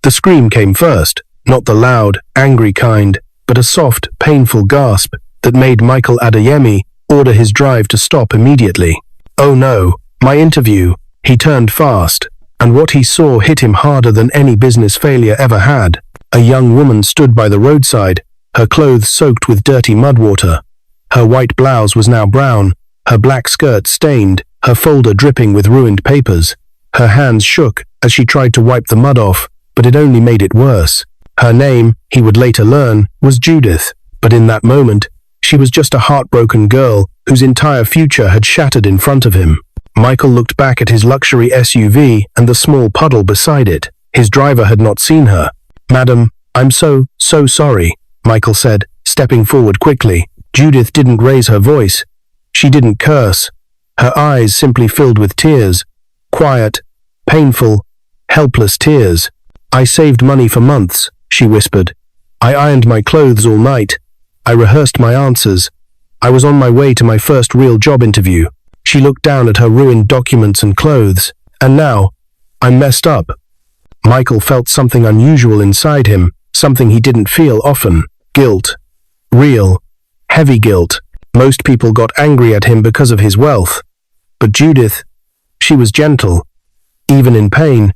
The scream came first, not the loud, angry kind, but a soft, painful gasp that made Michael Adeyemi order his drive to stop immediately. Oh no, my interview. He turned fast, and what he saw hit him harder than any business failure ever had. A young woman stood by the roadside, her clothes soaked with dirty mud water. Her white blouse was now brown, her black skirt stained, her folder dripping with ruined papers. Her hands shook as she tried to wipe the mud off, but it only made it worse. Her name, he would later learn, was Judith, but in that moment, she was just a heartbroken girl whose entire future had shattered in front of him. Michael looked back at his luxury SUV and the small puddle beside it. His driver had not seen her. "Madam, I'm so sorry," Michael said, stepping forward quickly. Judith didn't raise her voice. She didn't curse. Her eyes simply filled with tears. Quiet, painful, helpless tears. "I saved money for months," she whispered. "I ironed my clothes all night. I rehearsed my answers. I was on my way to my first real job interview." She looked down at her ruined documents and clothes. "And now, I'm messed up." Michael felt something unusual inside him, something he didn't feel often. Guilt. Real, heavy guilt. Most people got angry at him because of his wealth. But Judith, she was gentle. Even in pain,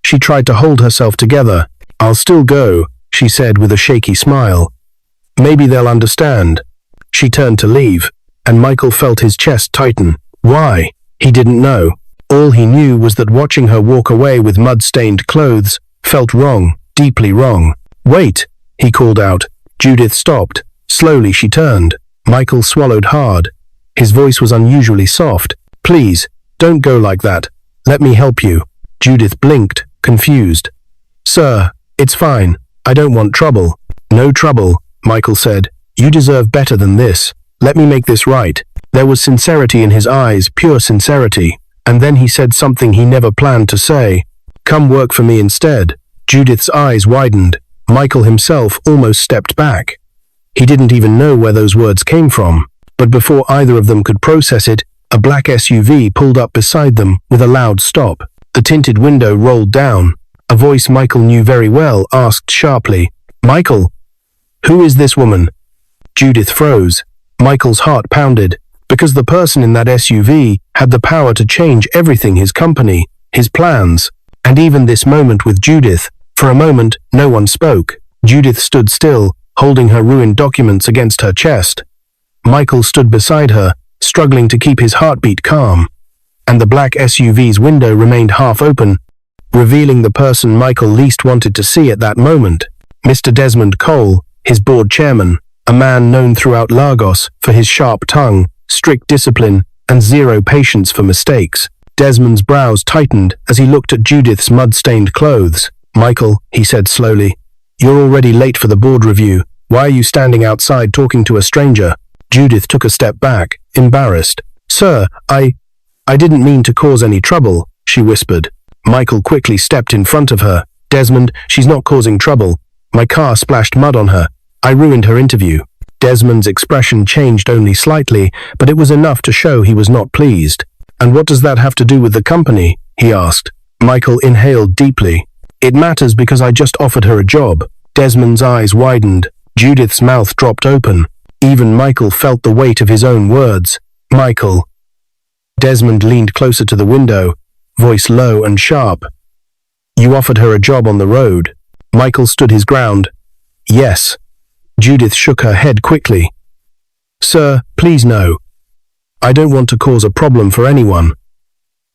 she tried to hold herself together. "I'll still go," she said with a shaky smile. "Maybe they'll understand." She turned to leave, and Michael felt his chest tighten. Why? He didn't know. All he knew was that watching her walk away with mud-stained clothes felt wrong, deeply wrong. "Wait," he called out. Judith stopped. Slowly she turned. Michael swallowed hard. His voice was unusually soft. "Please, don't go like that. Let me help you." Judith blinked, confused. "Sir, it's fine. I don't want trouble." "No trouble," Michael said. "You deserve better than this. Let me make this right." There was sincerity in his eyes, pure sincerity. And then he said something he never planned to say. "Come work for me instead." Judith's eyes widened. Michael himself almost stepped back. He didn't even know where those words came from. But before either of them could process it, a black SUV pulled up beside them with a loud stop. The tinted window rolled down. A voice Michael knew very well asked sharply, "Michael, who is this woman?" Judith froze. Michael's heart pounded, because the person in that SUV had the power to change everything, his company, his plans. And even this moment with Judith, for a moment, no one spoke. Judith stood still, holding her ruined documents against her chest. Michael stood beside her, struggling to keep his heartbeat calm. And the black SUV's window remained half open, revealing the person Michael least wanted to see at that moment. Mr. Desmond Cole, his board chairman, a man known throughout Lagos for his sharp tongue, strict discipline, and zero patience for mistakes. Desmond's brows tightened as he looked at Judith's mud-stained clothes. "Michael," he said slowly, "you're already late for the board review. Why are you standing outside talking to a stranger?" Judith took a step back, embarrassed. "Sir, I didn't mean to cause any trouble," she whispered. Michael quickly stepped in front of her. "Desmond, she's not causing trouble. My car splashed mud on her. I ruined her interview." Desmond's expression changed only slightly, but it was enough to show he was not pleased. "And what does that have to do with the company?" he asked. Michael inhaled deeply. "It matters because I just offered her a job." Desmond's eyes widened. Judith's mouth dropped open. Even Michael felt the weight of his own words. "Michael." Desmond leaned closer to the window, voice low and sharp. "You offered her a job on the road." Michael stood his ground. "Yes." Judith shook her head quickly. "Sir, please no. I don't want to cause a problem for anyone.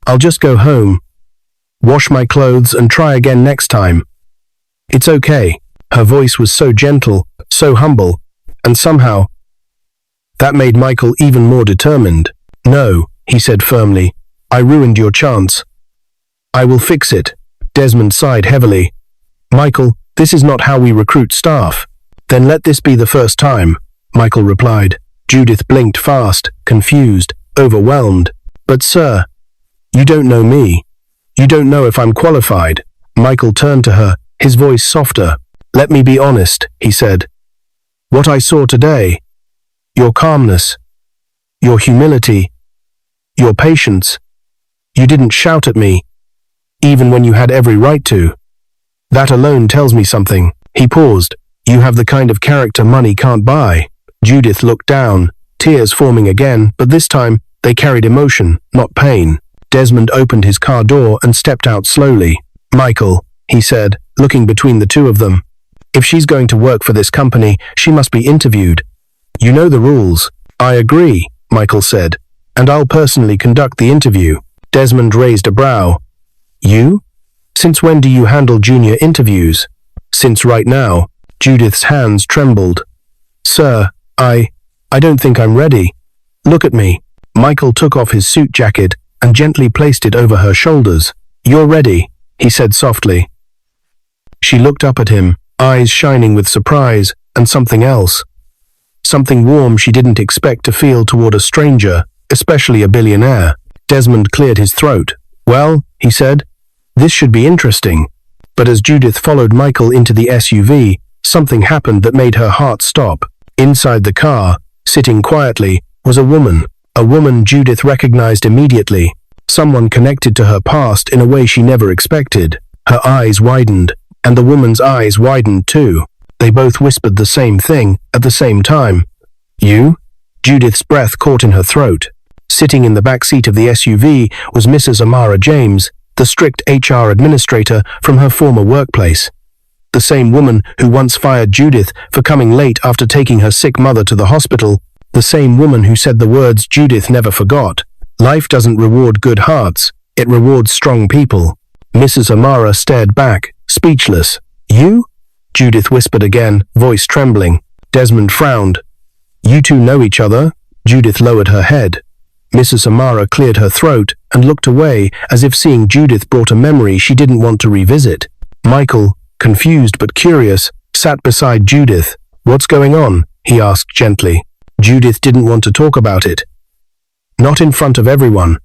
I'll just go home, wash my clothes and try again next time. It's okay." Her voice was so gentle, so humble, and somehow that made Michael even more determined. "No," he said firmly. "I ruined your chance. I will fix it." Desmond sighed heavily. "Michael, this is not how we recruit staff." "Then let this be the first time," Michael replied. Judith blinked fast, confused, overwhelmed. "But sir, you don't know me. You don't know if I'm qualified." Michael turned to her, his voice softer. "Let me be honest," he said. "What I saw today, your calmness, your humility, your patience, you didn't shout at me, even when you had every right to. That alone tells me something. He paused. You have the kind of character money can't buy. Judith looked down, tears forming again, but this time they carried emotion, not pain. Desmond opened his car door and stepped out slowly. Michael, he said, looking between the two of them. If she's going to work for this company, she must be interviewed. You know the rules. I agree, Michael said, and I'll personally conduct the interview. Desmond raised a brow. You? Since when do you handle junior interviews? Since right now. Judith's hands trembled. Sir, I don't think I'm ready. Look at me. Michael took off his suit jacket and gently placed it over her shoulders. You're ready, he said softly. She looked up at him, eyes shining with surprise and something else. Something warm she didn't expect to feel toward a stranger, especially a billionaire. Desmond cleared his throat. Well, he said, this should be interesting. But as Judith followed Michael into the SUV, something happened that made her heart stop. Inside the car, sitting quietly, was a woman Judith recognized immediately, someone connected to her past in a way she never expected. Her eyes widened, and the woman's eyes widened too. They both whispered the same thing at the same time. You? Judith's breath caught in her throat. Sitting in the back seat of the SUV was Mrs. Amara James, the strict HR administrator from her former workplace. The same woman who once fired Judith for coming late after taking her sick mother to the hospital. The same woman who said the words Judith never forgot. Life doesn't reward good hearts, it rewards strong people. Mrs. Amara stared back, speechless. You? Judith whispered again, voice trembling. Desmond frowned. You two know each other? Judith lowered her head. Mrs. Amara cleared her throat and looked away as if seeing Judith brought a memory she didn't want to revisit. Michael, confused but curious, sat beside Judith. What's going on? He asked gently. Judith didn't want to talk about it. Not in front of everyone.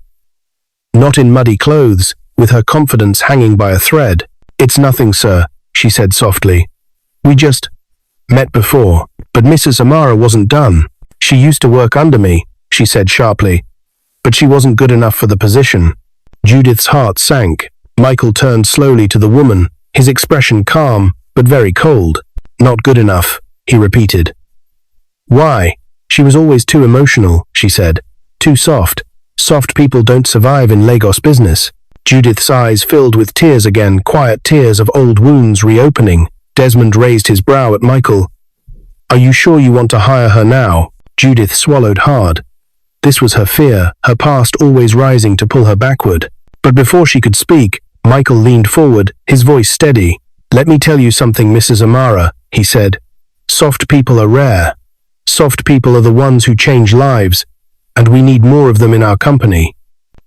Not in muddy clothes, with her confidence hanging by a thread. It's nothing, sir, she said softly. We just met before. But Mrs. Amara wasn't done. She used to work under me, she said sharply. But she wasn't good enough for the position. Judith's heart sank. Michael turned slowly to the woman, his expression calm, but very cold. Not good enough, he repeated. Why? She was always too emotional, she said. Too soft. Soft people don't survive in Lagos business. Judith's eyes filled with tears again, quiet tears of old wounds reopening. Desmond raised his brow at Michael. Are you sure you want to hire her now? Judith swallowed hard. This was her fear, her past always rising to pull her backward. But before she could speak, Michael leaned forward, his voice steady. Let me tell you something, Mrs. Amara, he said. Soft people are rare. Soft people are the ones who change lives, and we need more of them in our company.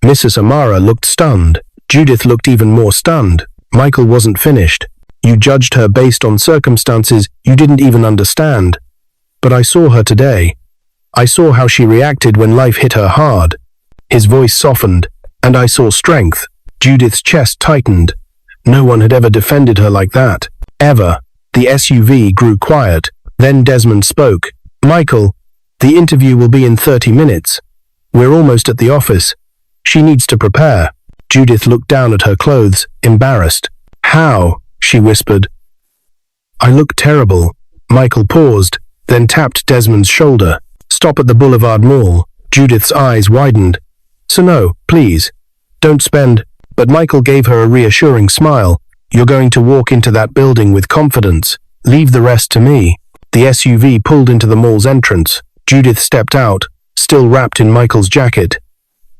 Mrs. Amara looked stunned. Judith looked even more stunned. Michael wasn't finished. You judged her based on circumstances you didn't even understand. But I saw her today. I saw how she reacted when life hit her hard. His voice softened, and I saw strength. Judith's chest tightened. No one had ever defended her like that. Ever. The SUV grew quiet. Then Desmond spoke. Michael, the interview will be in 30 minutes. We're almost at the office. She needs to prepare. Judith looked down at her clothes, embarrassed. How? She whispered. I look terrible. Michael paused, then tapped Desmond's shoulder. Stop at the Boulevard Mall. Judith's eyes widened. So no, please. Don't spend. But Michael gave her a reassuring smile. You're going to walk into that building with confidence. Leave the rest to me. The SUV pulled into the mall's entrance. Judith stepped out, still wrapped in Michael's jacket.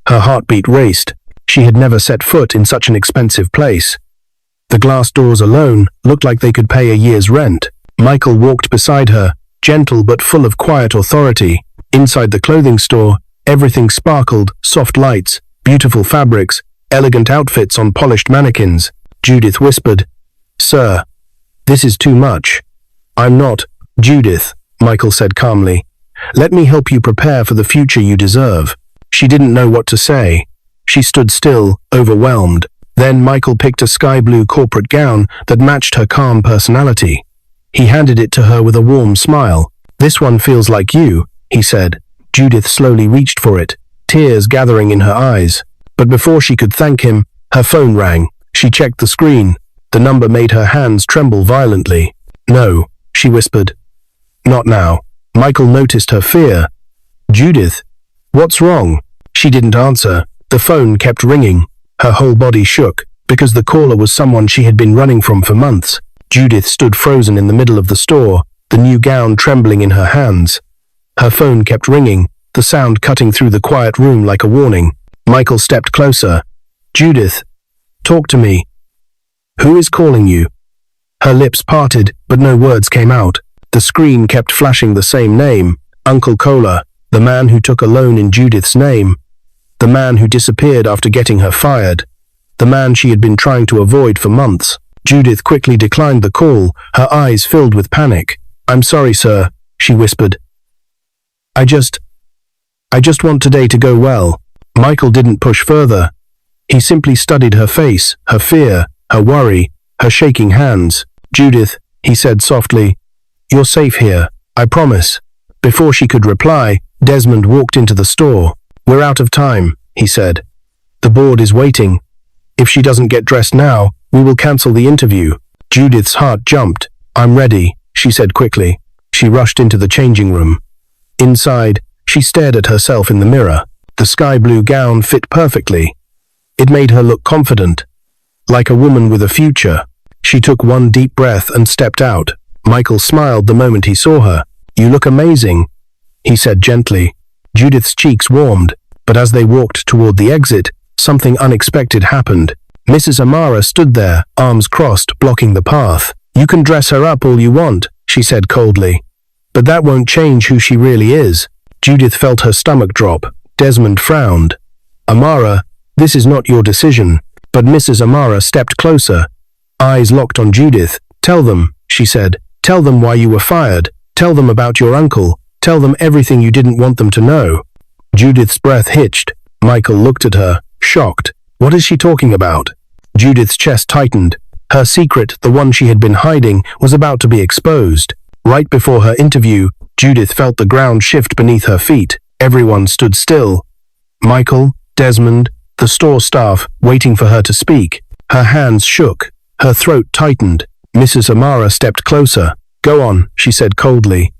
Her heartbeat raced. She had never set foot in such an expensive place. The glass doors alone looked like they could pay a year's rent. Michael walked beside her, gentle but full of quiet authority. Inside the clothing store, everything sparkled, soft lights, beautiful fabrics, elegant outfits on polished mannequins. Judith whispered, Sir, this is too much. I'm not. Judith, Michael said calmly. Let me help you prepare for the future you deserve. She didn't know what to say. She stood still, overwhelmed. Then Michael picked a sky blue corporate gown that matched her calm personality. He handed it to her with a warm smile. This one feels like you, he said. Judith slowly reached for it, tears gathering in her eyes. But before she could thank him, her phone rang. She checked the screen. The number made her hands tremble violently. "No," she whispered. "Not now." Michael noticed her fear. "Judith, what's wrong?" She didn't answer. The phone kept ringing. Her whole body shook, because the caller was someone she had been running from for months. Judith stood frozen in the middle of the store, the new gown trembling in her hands. Her phone kept ringing, the sound cutting through the quiet room like a warning. Michael stepped closer. "Judith, talk to me. Who is calling you?" Her lips parted, but no words came out. The screen kept flashing the same name, Uncle Cola, the man who took a loan in Judith's name, the man who disappeared after getting her fired, the man she had been trying to avoid for months. Judith quickly declined the call, her eyes filled with panic. "I'm sorry, sir," she whispered. I just want today to go well." Michael didn't push further. He simply studied her face, her fear, her worry, her shaking hands. "Judith," he said softly, "you're safe here, I promise." Before she could reply, Desmond walked into the store. "We're out of time," he said. "The board is waiting. If she doesn't get dressed now, we will cancel the interview." Judith's heart jumped. "I'm ready," she said quickly. She rushed into the changing room. Inside, she stared at herself in the mirror. The sky blue gown fit perfectly. It made her look confident, like a woman with a future. She took one deep breath and stepped out. Michael smiled the moment he saw her. "You look amazing," he said gently. Judith's cheeks warmed, but as they walked toward the exit, something unexpected happened. Mrs. Amara stood there, arms crossed, blocking the path. "You can dress her up all you want," she said coldly, "but that won't change who she really is." Judith felt her stomach drop. Desmond frowned. "Amara, this is not your decision." But Mrs. Amara stepped closer, eyes locked on Judith. "Tell them," she said. "Tell them why you were fired. Tell them about your uncle. Tell them everything you didn't want them to know." Judith's breath hitched. Michael looked at her, shocked. What is she talking about? Judith's chest tightened. Her secret, the one she had been hiding, was about to be exposed. Right before her interview, Judith felt the ground shift beneath her feet. Everyone stood still. Michael, Desmond, the store staff, waiting for her to speak. Her hands shook. Her throat tightened. Mrs. Amara stepped closer. "Go on," she said coldly.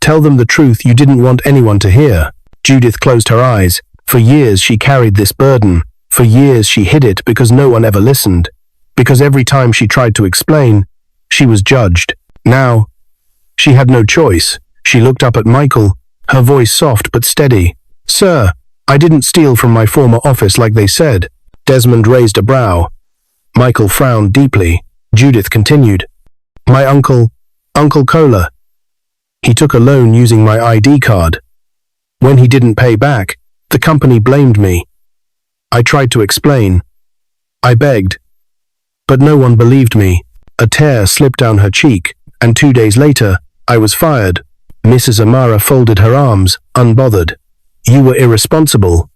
"Tell them the truth you didn't want anyone to hear." Judith closed her eyes. For years she carried this burden. For years she hid it because no one ever listened. Because every time she tried to explain, she was judged. Now, she had no choice. She looked up at Michael, her voice soft but steady. "Sir, I didn't steal from my former office like they said." Desmond raised a brow. Michael frowned deeply. Judith continued. "My uncle, Uncle Cola. He took a loan using my ID card. When he didn't pay back, the company blamed me. I tried to explain. I begged. But no one believed me." A tear slipped down her cheek, and 2 days later, I was fired. Mrs. Amara folded her arms, unbothered. "You were irresponsible.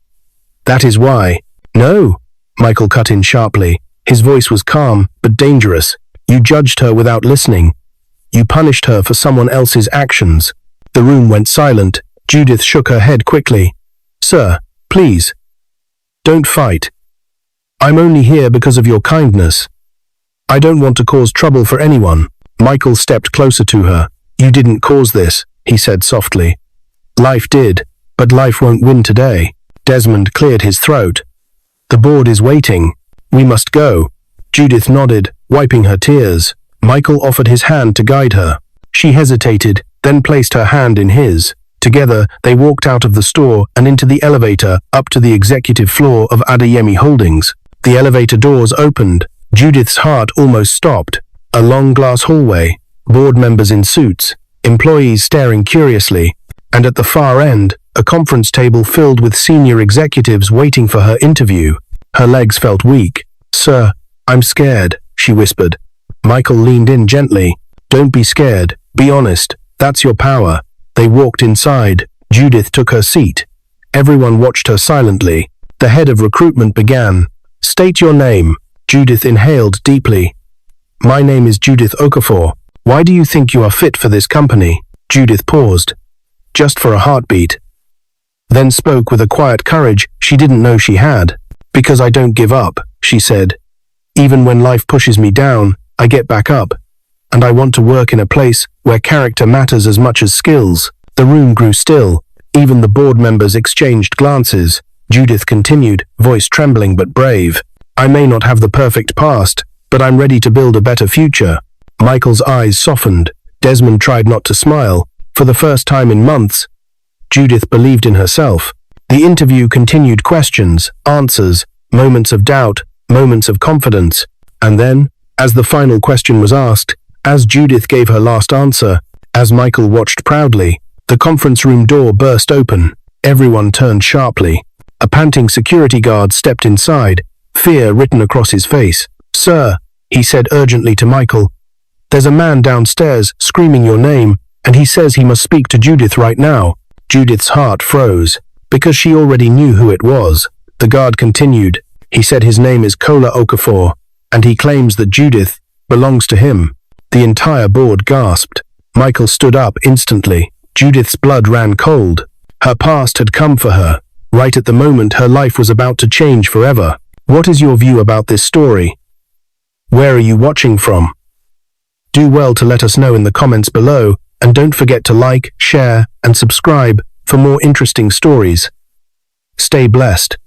That is why." "No," Michael cut in sharply. His voice was calm, but dangerous. "You judged her without listening. You punished her for someone else's actions." The room went silent. Judith shook her head quickly. "Sir, please. Don't fight. I'm only here because of your kindness. I don't want to cause trouble for anyone." Michael stepped closer to her. "You didn't cause this," he said softly. "Life did, but life won't win today." Desmond cleared his throat. "The board is waiting. We must go." Judith nodded, wiping her tears. Michael offered his hand to guide her. She hesitated, then placed her hand in his. Together, they walked out of the store and into the elevator up to the executive floor of Adeyemi Holdings. The elevator doors opened. Judith's heart almost stopped. A long glass hallway, board members in suits, employees staring curiously, and at the far end, a conference table filled with senior executives waiting for her interview. Her legs felt weak. "Sir, I'm scared," she whispered. Michael leaned in gently. "Don't be scared. Be honest. That's your power." They walked inside. Judith took her seat. Everyone watched her silently. The head of recruitment began. "State your name." Judith inhaled deeply. "My name is Judith Okafor. Why do you think you are fit for this company?" Judith paused, just for a heartbeat, then spoke with a quiet courage she didn't know she had. "Because I don't give up," she said. "Even when life pushes me down, I get back up. And I want to work in a place where character matters as much as skills. The room grew still. Even the board members exchanged glances. Judith continued, voice trembling but brave. I may not have the perfect past, but I'm ready to build a better future. Michael's eyes softened. Desmond tried not to smile. For the first time in months, Judith believed in herself. The interview continued, questions, answers, moments of doubt, moments of confidence. And then, as the final question was asked, as Judith gave her last answer, as Michael watched proudly, the conference room door burst open. Everyone turned sharply. A panting security guard stepped inside, fear written across his face. Sir, he said urgently to Michael, there's a man downstairs screaming your name, and he says he must speak to Judith right now. Judith's heart froze, because she already knew who it was. The guard continued, he said his name is Kola Okafor, and he claims that Judith belongs to him. The entire board gasped. Michael stood up instantly. Judith's blood ran cold. Her past had come for her. Right at the moment her life was about to change forever. What is your view about this story? Where are you watching from? Do well to let us know in the comments below, and don't forget to like, share, and subscribe for more interesting stories. Stay blessed.